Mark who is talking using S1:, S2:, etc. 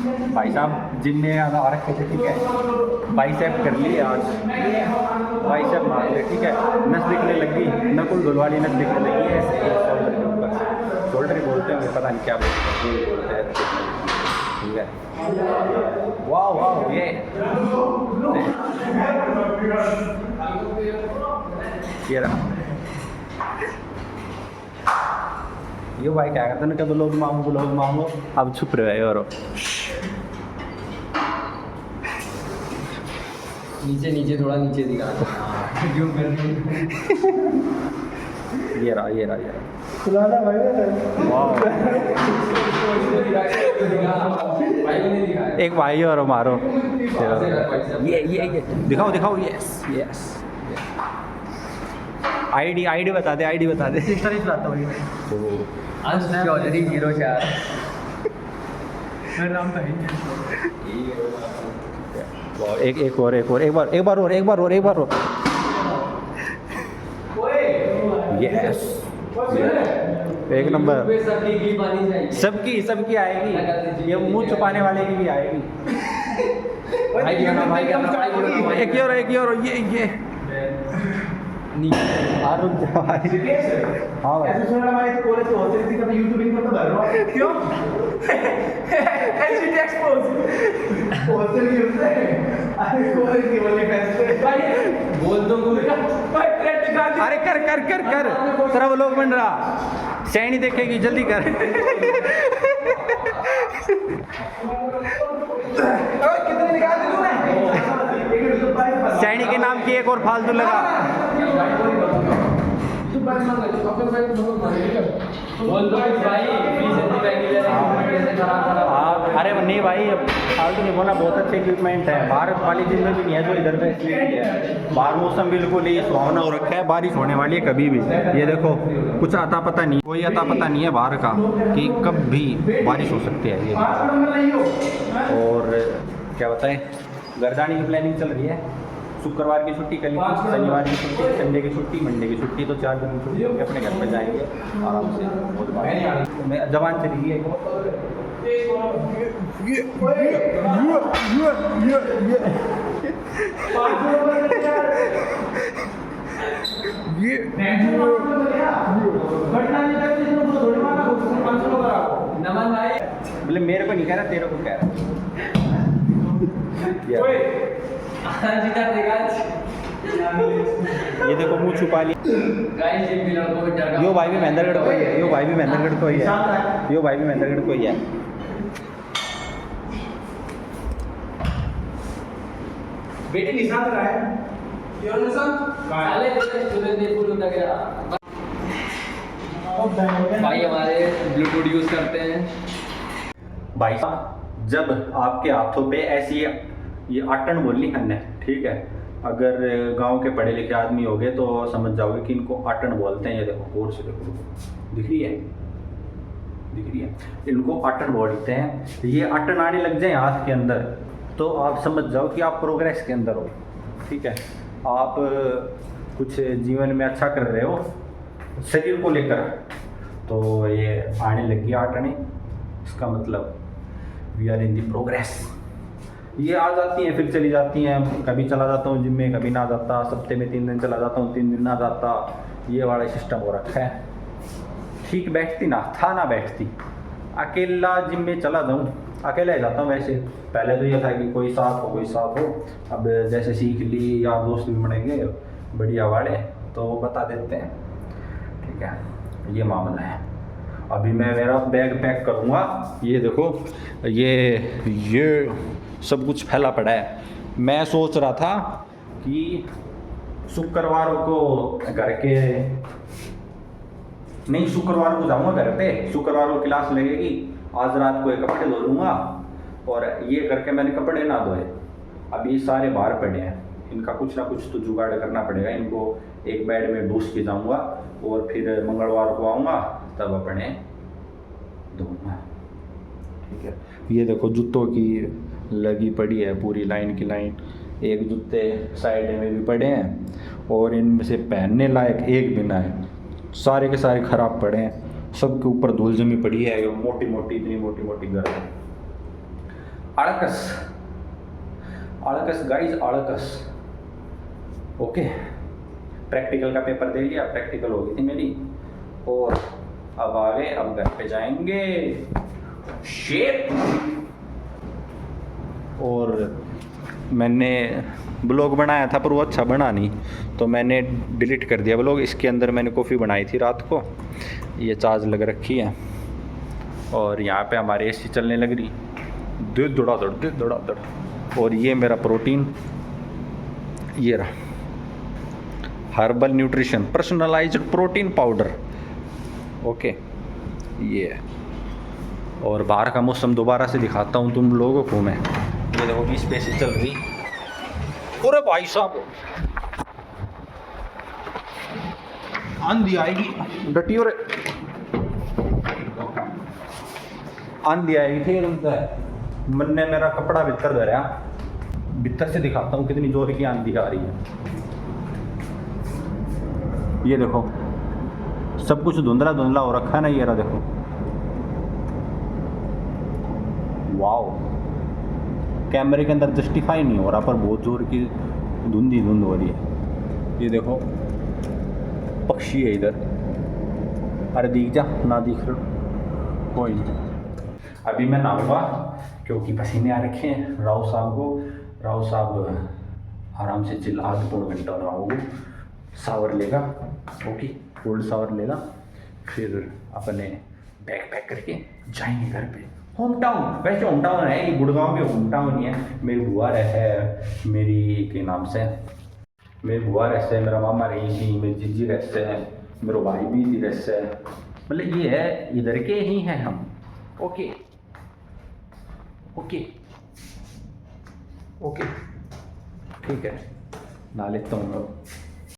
S1: भाई साहब जिम में आ रखे थे, ठीक है, बाइसेप कर लिए आज, बाइसेप मार लिए, ठीक है, नस दिखने लगी, नकुल धुलवाली नस दिखने लगी है शोल्डर के ऊपर, शोल्डर ही बोलते हैं, पता नहीं क्या बोलते हैं, ठीक है। वाह वाह, ये रहा, ये भाई क्या कहते हैं, कब लोग मांगो, अब छुप रहे और
S2: नीचे थोड़ा नीचे दिखा क्यों कर रही
S1: ये रहा
S3: खुलाना भाई।
S1: वाह, एक भाई और मारो, ये दिखाओ, यस आईडी बता दे,
S3: चलाता भाई
S2: चौधरी 04
S3: मेरा नाम तो है
S1: एक बार यस, एक नंबर। सबकी आएगी, ये मुंह छुपाने वाले की भी आएगी। एक और ये हाँ भाई,
S3: ऐसे सुना हमारे कॉलेज के हॉस्टल थी, कभी यूट्यूबिंग करता भर रहा है क्यों एचटी एक्सपोज हॉस्टल की होता है, अरे कॉलेज की वाले फैसले भाई बोल दो भाई ट्रेड दिखा दे।
S1: अरे कर तेरा व्लॉग बन रहा, सैनी देखेगी, जल्दी कर।
S3: कितने निकाल दे तूने,
S1: सैनी के नाम की एक और फालतू लगा।
S2: बोल दो भाई
S1: अरे नहीं भाई, फालतू नहीं बोलना, बहुत अच्छे इक्विपमेंट है, बाहर वाली जिम में भी नहीं है जो इधर पे है। बाहर मौसम बिल्कुल ही सुहावना हो रखा है, बारिश होने वाली है कभी भी, ये देखो कुछ अता पता नहीं, कोई अता पता नहीं है बाहर का कि कब भी बारिश हो सकती है ये। और क्या बताएं, घर जाने की प्लानिंग चल रही है, शुक्रवार की छुट्टी, कल की शनिवार की छुट्टी, संडे की छुट्टी, मंडे की छुट्टी, तो 4 दिन की छुट्टी होगी, अपने घर पे जाएंगे आराम से। मैं जवान चली गई
S2: नमन भाई,
S1: बोले मेरे को नहीं कह रहा, तेरे को कह रहा। ये देखो मुंह छुपा लिया। यो भाई भी महेंद्रगढ़ को ही है, यो भाई भी महेंद्रगढ़ को ही है।
S3: बेटे निशान रहा है, क्यों निशान
S2: भाई हमारे ब्लूटूथ यूज करते हैं।
S1: भाई साहब, जब आपके हाथों पे ऐसी ये आटन बोलनी हमने, ठीक है, अगर गांव के पढ़े लिखे आदमी हो गए तो समझ जाओगे कि इनको आटन बोलते हैं। ये देखो गौर से देखो, दिख रही है, इनको आटन बोलते हैं। ये आटन आने लग जाए हाथ के अंदर तो आप समझ जाओ कि आप प्रोग्रेस के अंदर हो, ठीक है, आप कुछ जीवन में अच्छा कर रहे हो शरीर को लेकर। तो ये आने लगी आटने, इसका मतलब we are in the progress. ये आ जाती हैं फिर चली जाती हैं, कभी चला जाता हूँ जिम में, कभी ना जाता, हफ्ते में 3 दिन चला जाता हूँ, 3 दिन ना जाता, ये वाला सिस्टम हो रखा है। ठीक बैठती ना बैठती, अकेला जिम में चला जाऊँ, अकेला ही जाता हूँ वैसे। पहले तो ये था कि कोई साथ हो, अब जैसे सीख ली, यार दोस्त भी बनेंगे बढ़िया वाले तो बता देते हैं, ठीक है, ये मामला है। अभी मैं मेरा बैग पैक करूँगा, ये देखो ये सब कुछ फैला पड़ा है। मैं सोच रहा था कि शुक्रवार को शुक्रवार को जाऊँगा घर पे, शुक्रवार को क्लास लगेगी, आज रात को ये कपड़े धो लूँगा। और ये करके मैंने कपड़े ना धोए, अभी सारे बाहर पड़े हैं, इनका कुछ ना कुछ तो जुगाड़ करना पड़ेगा। इनको एक बेड में डूस के जाऊँगा और फिर मंगलवार को आऊँगा तब अपने धोऊँगा, ठीक है। ये देखो जूतों की लगी पड़ी है पूरी लाइन की लाइन, एक जूते साइड में भी पड़े हैं और इनमें से पहनने लायक एक भी ना है, सारे के सारे खराब पड़े हैं, सबके ऊपर धूल जमी पड़ी है, मोटी मोटी इतनी मोटी गर्द है। आड़कस गाइज, आड़कस। ओके, प्रैक्टिकल का पेपर दे लिया, प्रैक्टिकल हो गई थी मेरी, और अब आगे, अब घर पे जाएंगे शेप। और मैंने ब्लॉग बनाया था पर वो अच्छा बना नहीं, तो मैंने डिलीट कर दिया ब्लॉग। इसके अंदर मैंने कॉफ़ी बनाई थी रात को, ये चार्ज लग रखी है, और यहाँ पे हमारी एसी चलने लग रही, दिल धड़ाधड़। और ये मेरा प्रोटीन, ये रहा herbal nutrition personalised protein powder. Okay, ये है। और बाहर का मौसम दोबारा से दिखाता हूँ तुम लोगों को मैं। ये देखो 20 पैसे चल रही। अरे भाई साहब, आंधी आएगी, डटी और आंधी आएगी। ठीक है, मन ने मेरा कपड़ा भीतर धरा, भीतर से दिखाता हूँ कितनी जोर की आंधी आ रही है। ये देखो, सब कुछ धुंधला धुंधला हो रखा है ना, ये रहा देखो। वाओ, कैमरे के अंदर जस्टिफाई नहीं हो रहा, पर बहुत जोर की धुंधी धुंध हो रही है। ये देखो, पक्षी है इधर। अरे दिख जा, ना दिख रहा कोई नहीं। अभी मैं नहाऊंगा क्योंकि पसीने आ रखे हैं। राव साहब आराम से चिल आध पौन घंटा नहाओगे, शावर लेगा। ओके, कोल्ड शावर लेगा, फिर अपने बैग पैक करके जाएंगे घर पे। होम टाउन, वैसे होम टाउन है ये, गुड़गांव भी होम टाउन ही है। मेरी बुआ रहता है, मेरी के नाम से मेरी बुआ रहते हैं, मेरा मामा रही थी, मेरी जीजी रहते हैं, मेरा भाई भी थी रहते हैं। मतलब ये है, इधर के ही हैं हम। ओके ओके ओके, ठीक है, ना लेता हूँ।